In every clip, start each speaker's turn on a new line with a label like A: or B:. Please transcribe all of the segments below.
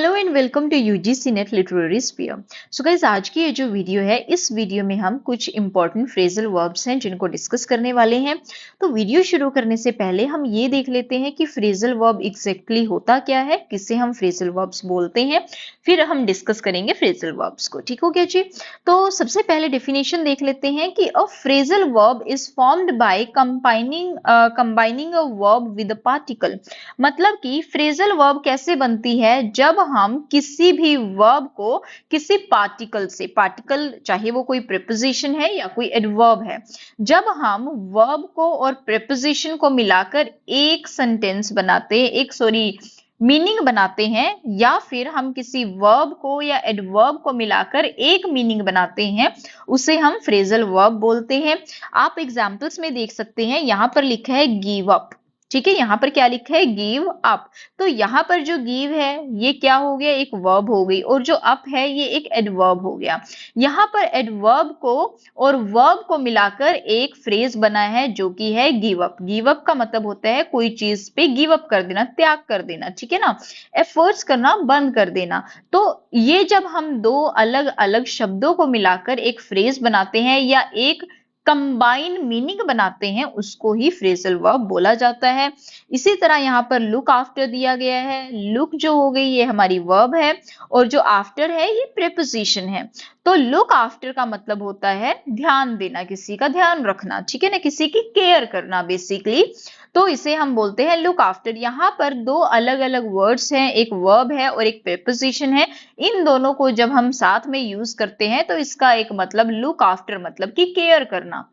A: Hello and welcome to UGC NET literary sphere. So guys, आज की ये जो वीडियो है, इस वीडियो में हम कुछ इंपॉर्टेंट फ्रेजल वर्ब्स हैं जिनको डिस्कस करने वाले हैं। तो वीडियो शुरू करने से पहले हम ये देख लेते हैं कि फ्रेजल वर्ब एग्जैक्टली होता क्या है, किसे हम फ्रेजल वर्ब्स बोलते हैं। फिर हम डिस्कस करेंगे फ्रेजल वर्ब्स को। ठीक हो गया जी। तो सबसे पहले डेफिनेशन देख लेते हैं कि अ phrasal verb is formed by combining a verb with a particle. मतलब कि फ्रेजल वर्ब कैसे बनती है, जब हम किसी भी वर्ब को किसी पार्टिकल से, पार्टिकल चाहे वो कोई प्रीपोजिशन है या कोई एडवर्ब है, जब हम वर्ब को और प्रीपोजिशन को मिलाकर एक सेंटेंस बनाते हैं, मीनिंग बनाते हैं, या फिर हम किसी वर्ब को या एडवर्ब को मिलाकर एक मीनिंग बनाते हैं, उसे हम फ्रेजल वर्ब बोलते हैं। आप एग्जाम्पल्स में देख सकते हैं, यहां पर लिखा है गिव अप। ठीक है, यहां पर क्या लिखा है, गिव अप। तो यहां पर जो गिव है ये क्या हो गया, एक वर्ब हो गई, और जो अप है ये एक एडवर्ब हो गया। यहां पर एडवर्ब को और वर्ब को मिलाकर एक फ्रेज बना है जो कि है गिव अप। गिव अप का मतलब होता है कोई चीज पे गिव अप कर देना, त्याग कर देना, ठीक है ना, एफर्ट्स करना बंद कर देना। तो ये जब हम दो अलग अलग शब्दों को मिलाकर एक फ्रेज बनाते हैं या एक कंबाइन मीनिंग बनाते हैं, उसको ही फ्रेजल वर्ब बोला जाता है। इसी तरह यहाँ पर लुक आफ्टर दिया गया है। लुक जो हो गई ये हमारी वर्ब है, और जो आफ्टर है ये प्रीपोजिशन है। तो लुक आफ्टर का मतलब होता है ध्यान देना, किसी का ध्यान रखना, ठीक है ना, किसी की केयर करना बेसिकली। तो इसे हम बोलते हैं लुक आफ्टर। यहाँ पर दो अलग अलग वर्ड्स हैं, एक वर्ब है और एक प्रीपोजिशन है। इन दोनों को जब हम साथ में यूज करते हैं तो इसका एक मतलब लुक आफ्टर मतलब कि केयर करना,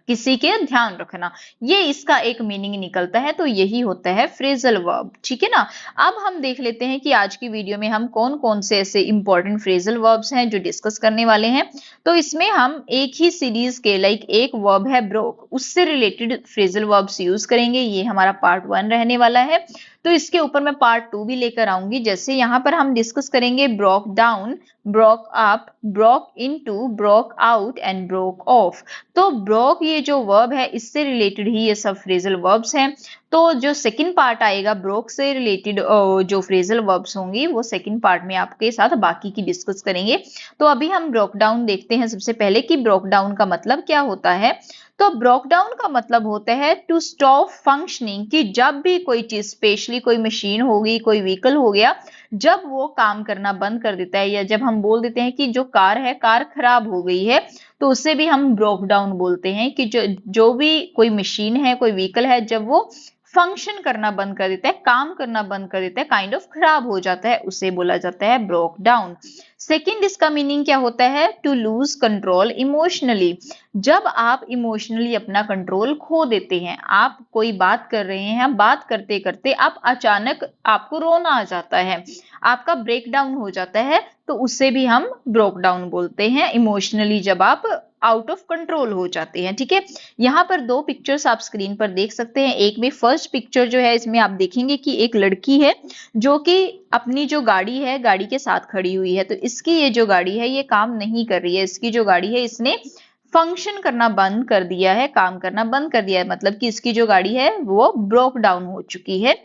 A: किसी के ध्यान रखना, ये इसका एक मीनिंग निकलता है। तो यही होता है फ्रेजल वर्ब, ठीक है ना। अब हम देख लेते हैं कि आज की वीडियो में हम कौन कौन से ऐसे इंपॉर्टेंट फ्रेजल वर्ब्स हैं जो डिस्कस करने वाले हैं। तो इसमें हम एक ही सीरीज के, लाइक एक वर्ब है ब्रोक, उससे रिलेटेड फ्रेजल वर्ब्स यूज करेंगे। ये हमारा पार्ट 1 रहने वाला है। तो इसके ऊपर मैं पार्ट 2 भी लेकर आऊंगी। जैसे यहाँ पर हम डिस्कस करेंगे broke down, broke up, broke into, broke out and broke of. तो ब्रोक ये जो वर्ब है, इससे रिलेटेड ही ये सब फ्रेजल वर्ब्स हैं। तो जो सेकंड पार्ट आएगा ब्रोक से रिलेटेड, जो फ्रेजल वर्ब्स होंगी वो सेकंड पार्ट में आपके साथ बाकी की डिस्कस करेंगे। तो अभी हम ब्रोक डाउन देखते हैं सबसे पहले कि ब्रोक डाउन का मतलब क्या होता है। तो ब्रोक डाउन का मतलब होता है टू स्टॉप फंक्शनिंग, कि जब भी कोई चीज, स्पेशली कोई मशीन होगी, कोई व्हीकल हो गया, जब वो काम करना बंद कर देता है, या जब हम बोल देते हैं कि जो कार है, कार खराब हो गई है, तो उसे भी हम ब्रोक डाउन बोलते हैं। कि जो भी कोई मशीन है, कोई व्हीकल है, जब वो फंक्शन करना बंद कर देता है, काम करना बंद कर देता है, काइंड ऑफ खराब हो जाता है, उसे बोला जाता है ब्रोक डाउन। सेकंड, इसका मीनिंग क्या होता है, टू लूज कंट्रोल इमोशनली। जब आप इमोशनली अपना कंट्रोल खो देते हैं, आप कोई बात कर रहे हैं, बात करते करते आप अचानक आपको रोना आ जाता है, आपका ब्रेक डाउन हो जाता है, तो उससे भी हम ब्रोक डाउन बोलते हैं, इमोशनली जब आप आउट ऑफ कंट्रोल हो जाते हैं। ठीक है, यहाँ पर दो पिक्चर्स आप स्क्रीन पर देख सकते हैं। एक में फर्स्ट पिक्चर जो है, इसमें आप देखेंगे कि एक लड़की है जो कि अपनी जो गाड़ी है, गाड़ी के साथ खड़ी हुई है। तो इसकी ये जो गाड़ी है ये काम नहीं कर रही है, इसकी जो गाड़ी है इसने फंक्शन करना बंद कर दिया है, काम करना बंद कर दिया है, मतलब कि इसकी जो गाड़ी है वो ब्रोक डाउन हो चुकी है।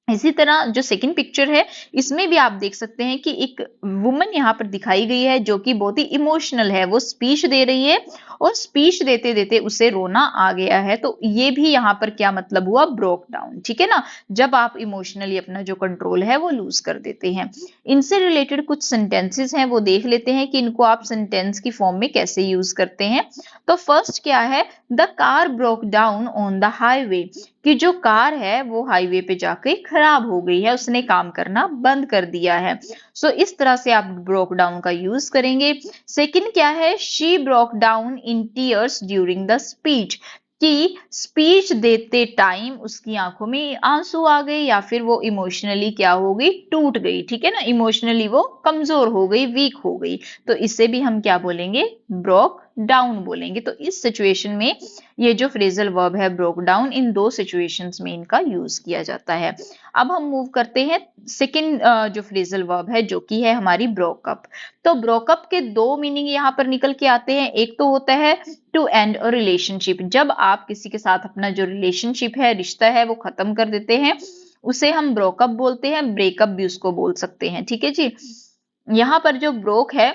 A: इसी तरह जो सेकंड पिक्चर है, इसमें भी आप देख सकते हैं कि एक वुमन यहाँ पर दिखाई गई है जो कि बहुत ही इमोशनल है, वो स्पीच दे रही है और स्पीच देते देते उसे रोना आ गया है। तो ये भी यहाँ पर क्या मतलब हुआ, ब्रोक डाउन, ठीक है ना, जब आप इमोशनली अपना जो कंट्रोल है वो लूज कर देते हैं। इनसे रिलेटेड कुछ सेंटेंसेस हैं, वो देख लेते हैं कि इनको आप सेंटेंस की फॉर्म में कैसे यूज करते हैं। तो फर्स्ट क्या है, the car broke down on the highway, कि जो कार है वो हाईवे पे जाके खराब हो गई है, उसने काम करना बंद कर दिया है। सो इस तरह से आप ब्रोक डाउन का यूज करेंगे। सेकंड क्या है, she broke down in tears during the speech, कि स्पीच देते टाइम उसकी आंखों में आंसू आ गए, या फिर वो इमोशनली क्या हो गई, टूट गई, ठीक है ना, इमोशनली वो कमजोर हो गई, वीक हो गई। तो इसे भी हम क्या बोलेंगे, ब्रोक डाउन बोलेंगे। तो इस सिचुएशन में ये जो फ्रेजल वर्ब है ब्रोक डाउन, इन दो सिचुएशंस में इनका यूज किया जाता है। अब हम मूव करते हैं सेकंड जो फ्रेजल वर्ब है, जो कि है हमारी ब्रोकअप। तो ब्रोकअप के दो मीनिंग यहाँ पर निकल के आते हैं। एक तो होता है टू एंड अ रिलेशनशिप, जब आप किसी के साथ अपना जो रिलेशनशिप है, रिश्ता है, वो खत्म कर देते हैं, उसे हम ब्रोकअप बोलते हैं, ब्रेकअप भी उसको बोल सकते हैं। ठीक है जी। यहाँ पर जो ब्रोक है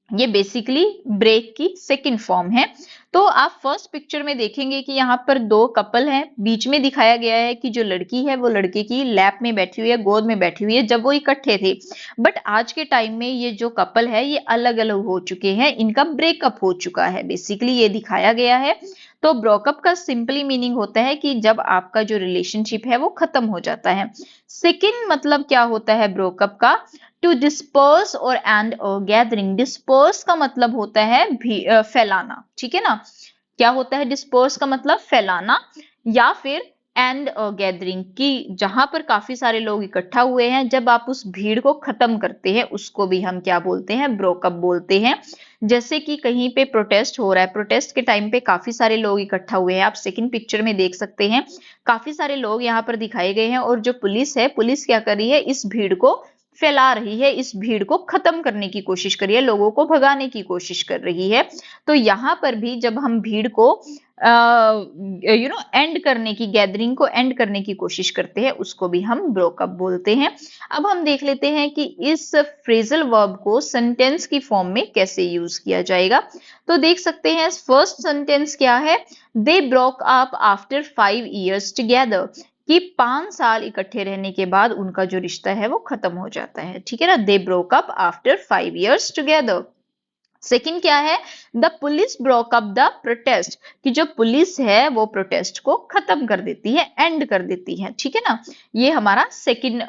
A: ये बेसिकली ब्रेक की सेकंड फॉर्म है। तो आप फर्स्ट पिक्चर में देखेंगे कि यहाँ पर दो कपल हैं, बीच में दिखाया गया है कि जो लड़की है वो लड़के की लैप में बैठी हुई है, गोद में बैठी हुई है जब वो इकट्ठे थे। बट आज के टाइम में ये जो कपल है ये अलग अलग हो चुके हैं, इनका ब्रेकअप हो चुका है, बेसिकली ये दिखाया गया है। तो ब्रोकअप का सिंपली मीनिंग होता है कि जब आपका जो रिलेशनशिप है वो खत्म हो जाता है। सेकेंड मतलब क्या होता है ब्रोकअप का? टू डिस्पर्स और एंड गैदरिंग। डिस्पर्स का मतलब होता है फैलाना, ठीक है ना। क्या होता है डिस्पर्स का मतलब? फैलाना। या फिर एंड गैदरिंग की जहां पर काफी सारे लोग इकट्ठा हुए हैं, जब आप उस भीड़ को खत्म करते हैं उसको भी हम क्या बोलते हैं? ब्रोकअप बोलते हैं। जैसे कि कहीं पे प्रोटेस्ट हो रहा है, प्रोटेस्ट के टाइम पे काफी सारे लोग इकट्ठा हुए हैं, आप सेकंड पिक्चर में देख सकते हैं काफी सारे लोग यहाँ पर दिखाए गए हैं, और जो पुलिस है, पुलिस क्या कर रही है? इस भीड़ को फैला रही है, इस भीड़ को खत्म करने की कोशिश कर रही है, लोगों को भगाने की कोशिश कर रही है। तो यहाँ पर भी जब हम भीड़ को एंड करने की, गैदरिंग को एंड करने की कोशिश करते हैं उसको भी हम ब्रोकअप बोलते हैं। अब हम देख लेते हैं कि इस फ्रेजल वर्ब को सेंटेंस की फॉर्म में कैसे यूज किया जाएगा। तो देख सकते हैं फर्स्ट सेंटेंस क्या है? They broke up after 5 years together, कि 5 साल इकट्ठे रहने के बाद उनका जो रिश्ता है वो खत्म हो जाता है। ठीक है ना, they broke up after 5 years together. Second क्या है? The police broke up the protest, कि जो पुलिस है वो प्रोटेस्ट को खत्म कर देती है, एंड कर देती है। ठीक है ना, ये हमारा सेकंड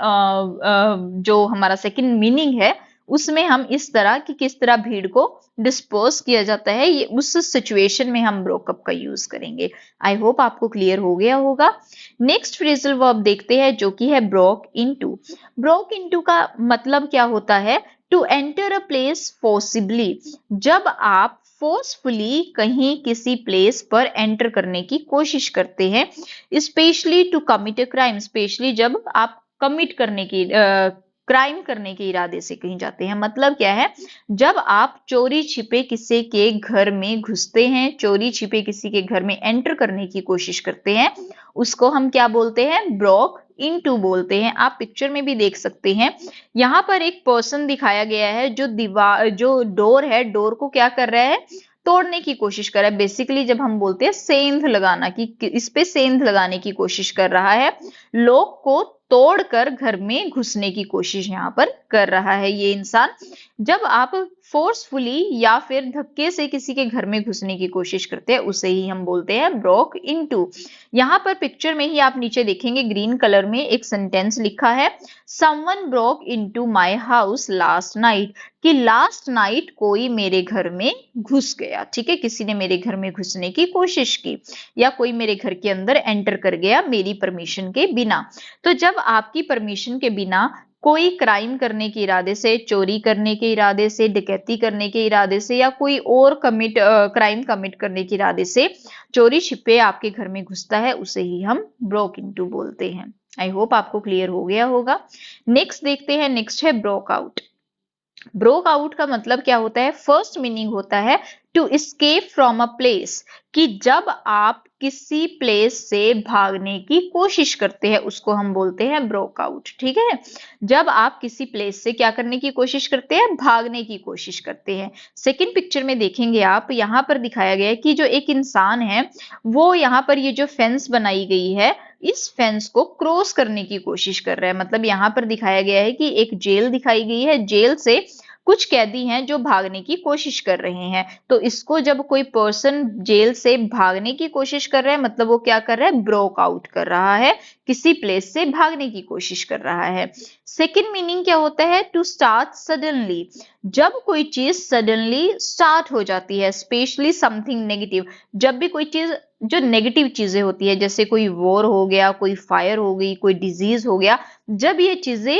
A: जो हमारा सेकंड मीनिंग है उसमें हम इस तरह कि किस तरह भीड़ को डिस्पोज किया जाता है, ये उस सिचुएशन में हम ब्रोकअप का यूज करेंगे। आई होप आपको क्लियर हो गया होगा। नेक्स्ट फ्रेजल वर्ब देखते हैं जो कि है ब्रोक इनटू। ब्रोक इनटू का मतलब क्या होता है? To enter a place forcibly, जब आप फोर्सफुली कहीं किसी प्लेस पर एंटर करने की कोशिश करते हैं। Specially to commit a crime, specially जब आप कमिट करने की क्राइम करने के इरादे से कहीं जाते हैं। मतलब क्या है? जब आप चोरी छिपे किसी के घर में घुसते हैं, चोरी छिपे किसी के घर में एंटर करने की कोशिश करते हैं, उसको हम क्या बोलते हैं? ब्रोक इनटू बोलते हैं। आप पिक्चर में भी देख सकते हैं, यहाँ पर एक पर्सन दिखाया गया है जो दीवार, जो डोर है, डोर को क्या कर रहा है? तोड़ने की कोशिश कर रहा है। बेसिकली जब हम बोलते हैं सेंध लगाना, कि इस पे सेंध लगाने की कोशिश कर रहा है, लोग को तोड़कर घर में घुसने की कोशिश यहाँ पर कर रहा है ये इंसान। जब आप फोर्सफुली या फिर धक्के से किसी के घर में घुसने की कोशिश करते हैं उसे ही हम बोलते हैं ब्रोक इनटू। यहाँ पर पिक्चर में ही आप नीचे देखेंगे ग्रीन कलर में एक सेंटेंस लिखा है, someone broke into my house last night, कि लास्ट नाइट कोई मेरे घर में घुस गया। ठीक है, किसी ने मेरे घर में घुसने की कोशिश की, या कोई मेरे घर के अंदर एंटर कर गया मेरी परमिशन के बिना। तो जब आपकी परमिशन के बिना कोई क्राइम करने के इरादे से, चोरी करने के इरादे से, डकैती करने के इरादे से, या कोई और क्राइम कमिट करने के इरादे से चोरी छिपे आपके घर में घुसता है, उसे ही हम ब्रोक इनटू बोलते हैं। आई होप आपको क्लियर हो गया होगा। नेक्स्ट देखते हैं, नेक्स्ट है ब्रोक आउट। ब्रोक आउट का मतलब क्या होता है? फर्स्ट मीनिंग होता है to escape from a place, कि जब आप किसी प्लेस से भागने की कोशिश करते हैं उसको हम बोलते हैं ब्रोक आउट। ठीक है, जब आप किसी प्लेस से क्या करने की कोशिश करते हैं? भागने की कोशिश करते हैं। सेकंड पिक्चर में देखेंगे आप, यहाँ पर दिखाया गया है कि जो एक इंसान है वो यहाँ पर ये जो फेंस बनाई गई है इस फेंस को क्रॉस करने की कोशिश कर रहा है। मतलब यहाँ पर दिखाया गया है कि एक जेल दिखाई गई है, जेल से कुछ कैदी हैं जो भागने की कोशिश कर रहे हैं। तो इसको जब कोई पर्सन जेल से भागने की कोशिश कर रहा है, मतलब वो क्या कर रहा है? ब्रोक आउट कर रहा है, किसी प्लेस से भागने की कोशिश कर रहा है। सेकंड मीनिंग क्या होता है? टू स्टार्ट सडनली, जब कोई चीज सडनली स्टार्ट हो जाती है, स्पेशली समथिंग नेगेटिव, जब भी कोई चीज जो नेगेटिव चीजें होती है, जैसे कोई वॉर हो गया, कोई फायर हो गई, कोई डिजीज हो गया, जब ये चीजें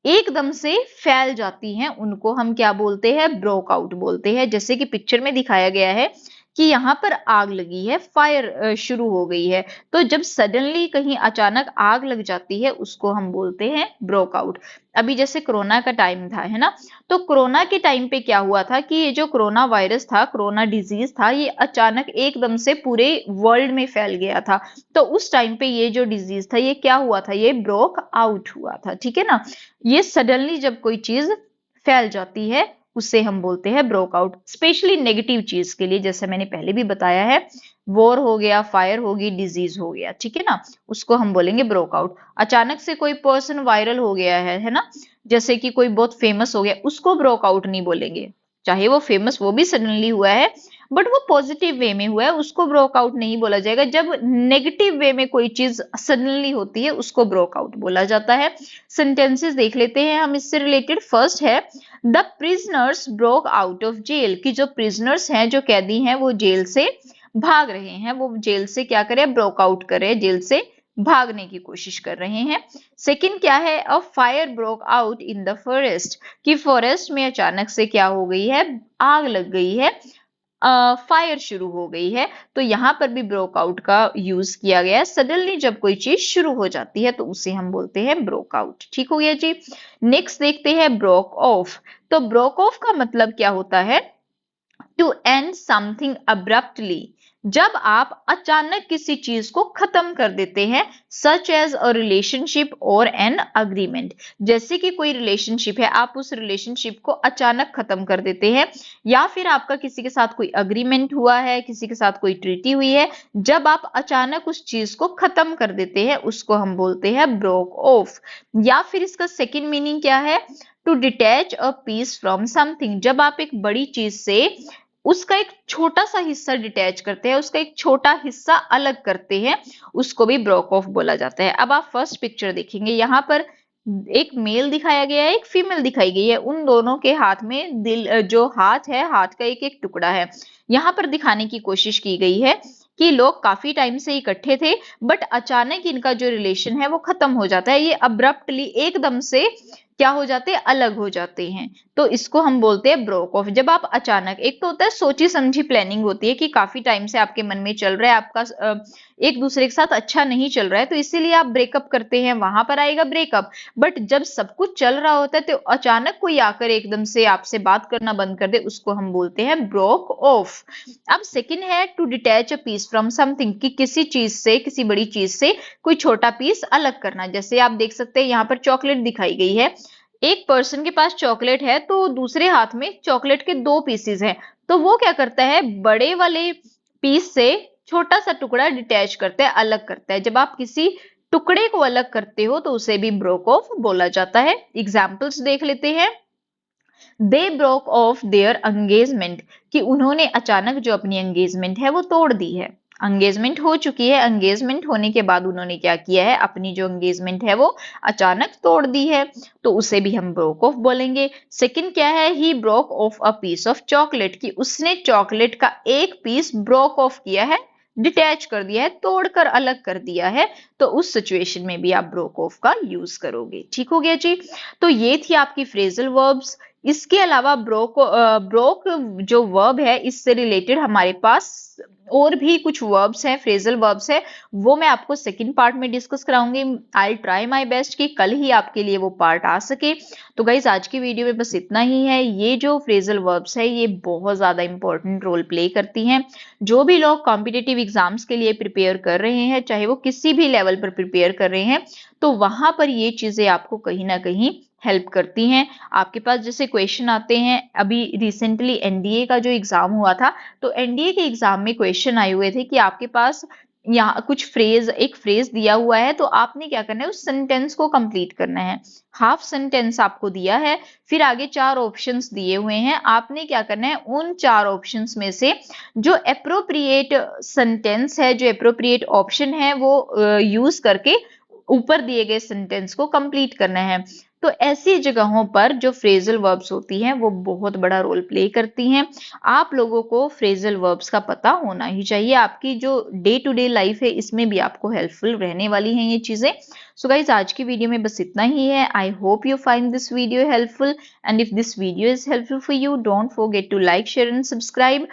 A: एकदम से फैल जाती हैं उनको हम क्या बोलते हैं? ब्रोक आउट बोलते हैं। जैसे कि पिक्चर में दिखाया गया है कि यहाँ पर आग लगी है, फायर शुरू हो गई है। तो जब सडनली कहीं अचानक आग लग जाती है उसको हम बोलते हैं ब्रोक आउट। अभी जैसे कोरोना का टाइम था, है ना, तो कोरोना के टाइम पे क्या हुआ था कि ये जो कोरोना वायरस था, कोरोना डिजीज था, ये अचानक एकदम से पूरे वर्ल्ड में फैल गया था। तो उस टाइम पे ये जो डिजीज था ये क्या हुआ था, ये ब्रोक आउट हुआ था, ठीक है ना। ये सडनली जब कोई चीज फैल जाती है उसे हम बोलते हैं ब्रोक आउट, स्पेशली नेगेटिव चीज के लिए, जैसे मैंने पहले भी बताया है, वॉर हो गया, फायर होगी, डिजीज हो गया, ठीक है ना, उसको हम बोलेंगे ब्रोक आउट। अचानक से कोई पर्सन वायरल हो गया है ना, जैसे कि कोई बहुत फेमस हो गया, उसको ब्रोक आउट नहीं बोलेंगे। चाहे वो फेमस वो भी सडनली हुआ है बट वो पॉजिटिव वे में हुआ है, उसको ब्रोक आउट नहीं बोला जाएगा। जब नेगेटिव वे में कोई चीज सडनली होती है उसको ब्रोक आउट बोला जाता है। सेंटेंसेस देख लेते हैं हम इससे रिलेटेड। फर्स्ट है the prisoners broke out of jail, कि जो प्रिजनर्स हैं, जो कैदी हैं, वो जेल से भाग रहे हैं, वो जेल से क्या करें, ब्रोक आउट करे, जेल से भागने की कोशिश कर रहे हैं। सेकंड क्या है, a fire broke out in the forest, कि फॉरेस्ट में अचानक से क्या हो गई है, आग लग गई है, फायर शुरू हो गई है। तो यहां पर भी ब्रोक आउट का यूज किया गया है। सडनली जब कोई चीज शुरू हो जाती है तो उसे हम बोलते हैं ब्रोक आउट। ठीक हो गया जी। नेक्स्ट देखते हैं ब्रोक ऑफ। तो ब्रोक ऑफ का मतलब क्या होता है, टू एंड समथिंग अब्रप्टली, जब आप अचानक किसी चीज को खत्म कर देते हैं, सच एज अ रिलेशनशिप और एन अग्रीमेंट, जैसे कि कोई रिलेशनशिप है, आप उस रिलेशनशिप को अचानक खत्म कर देते हैं, या फिर आपका किसी के साथ कोई अग्रीमेंट हुआ है, किसी के साथ कोई ट्रीटी हुई है, जब आप अचानक उस चीज को खत्म कर देते हैं उसको हम बोलते हैं ब्रोक ऑफ। या फिर इसका सेकेंड मीनिंग क्या है, to detach a piece from something, जब आप एक बड़ी चीज से उसका एक छोटा सा हिस्सा डिटैच करते हैं, उसका एक छोटा हिस्सा अलग करते हैं, उसको भी ब्रोक ऑफ बोला जाता है। अब आप फर्स्ट पिक्चर देखेंगे, यहाँ पर एक मेल दिखाया गया है, एक फीमेल दिखाई गई है, उन दोनों के हाथ में दिल, जो हाथ है, हाथ का एक एक टुकड़ा है। यहाँ पर दिखाने की कोशिश की गई है कि लोग काफी टाइम से इकट्ठे थे बट अचानक इनका जो रिलेशन है वो खत्म हो जाता है, ये अब्रप्टली एकदम से क्या हो जाते हैं, अलग हो जाते हैं। तो इसको हम बोलते हैं ब्रोक ऑफ। जब आप अचानक, एक तो होता है सोची समझी प्लानिंग होती है कि काफी टाइम से आपके मन में चल रहा है, आपका एक दूसरे के साथ अच्छा नहीं चल रहा है तो इसीलिए आप ब्रेकअप करते हैं, वहां पर आएगा ब्रेकअप। बट जब सब कुछ चल रहा होता है तो अचानक कोई आकर एकदम से आपसे बात करना बंद कर दे, उसको हम बोलते हैं ब्रोक ऑफ। अब सेकंड है to detach a piece from something, कि किसी चीज से, किसी बड़ी चीज से कोई छोटा पीस अलग करना। जैसे आप देख सकते हैं यहाँ पर चॉकलेट दिखाई गई है, एक पर्सन के पास चॉकलेट है तो दूसरे हाथ में चॉकलेट के दो पीसेस हैं, तो वो क्या करता है, बड़े वाले पीस से छोटा सा टुकड़ा डिटैच करता है, अलग करता है। जब आप किसी टुकड़े को अलग करते हो तो उसे भी ब्रोक ऑफ बोला जाता है। एग्जाम्पल्स देख लेते हैं। They broke of their engagement, कि उन्होंने अचानक जो अपनी एंगेजमेंट है वो तोड़ दी है। एंगेजमेंट हो चुकी है, एंगेजमेंट होने के बाद उन्होंने क्या किया है, अपनी जो एंगेजमेंट है वो अचानक तोड़ दी है, तो उसे भी हम ब्रोक ऑफ बोलेंगे। सेकंड क्या है, he broke off a piece of chocolate, कि उसने चॉकलेट का एक पीस ब्रोक ऑफ किया है, डिटैच कर दिया है, तोड़कर अलग कर दिया है, तो उस सिचुएशन में भी आप ब्रोक ऑफ का यूज करोगे। ठीक हो गया जी। तो ये थी आपकी फ्रेजल वर्ब्स। इसके अलावा ब्रोक जो वर्ब है इससे रिलेटेड हमारे पास और भी कुछ वर्ब्स हैं, फ्रेजल वर्ब्स है, वो मैं आपको सेकंड पार्ट में डिस्कस कराऊंगी। आई ट्राई माय बेस्ट कि कल ही आपके लिए वो पार्ट आ सके। तो गाइज आज की वीडियो में बस इतना ही है। ये जो फ्रेजल वर्ब्स है ये बहुत ज्यादा इंपॉर्टेंट रोल प्ले करती हैं। जो भी लोग कॉम्पिटेटिव एग्जाम्स के लिए प्रिपेयर कर रहे हैं, चाहे वो किसी भी लेवल पर प्रिपेयर कर रहे हैं, तो वहां पर ये चीजें आपको कहीं ना कहीं हेल्प करती हैं। आपके पास जैसे क्वेश्चन आते हैं, अभी रिसेंटली एनडीए का जो एग्जाम हुआ था, तो एनडीए के एग्जाम में क्वेश्चन आए हुए थे कि आपके पास यहाँ कुछ फ्रेज, एक फ्रेज दिया हुआ है, तो आपने क्या करना है, उस सेंटेंस को कंप्लीट करना है। हाफ सेंटेंस आपको दिया है, फिर आगे चार ऑप्शंस दिए हुए हैं, आपने क्या करना है, उन चार ऑप्शंस में से जो एप्रोप्रिएट सेंटेंस है, जो एप्रोप्रिएट ऑप्शन है, वो यूज करके ऊपर दिए गए सेंटेंस को कंप्लीट करना है। तो ऐसी जगहों पर जो फ्रेजल वर्ब्स होती हैं वो बहुत बड़ा रोल प्ले करती हैं। आप लोगों को फ्रेजल वर्ब्स का पता होना ही चाहिए। आपकी जो डे टू डे लाइफ है इसमें भी आपको हेल्पफुल रहने वाली हैं ये चीजें। सो गाइज आज की वीडियो में बस इतना ही है। I hope you find this video helpful, and if this video is helpful for you, don't forget to like, share and subscribe.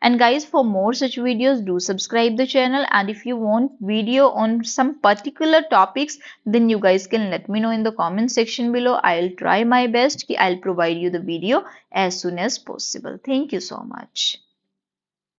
A: And guys, for more such videos, do subscribe the channel. And if you want video on some particular topics, then you guys can let me know in the comment section below. I'll try my best. I'll provide you the video as soon as possible. Thank you so much.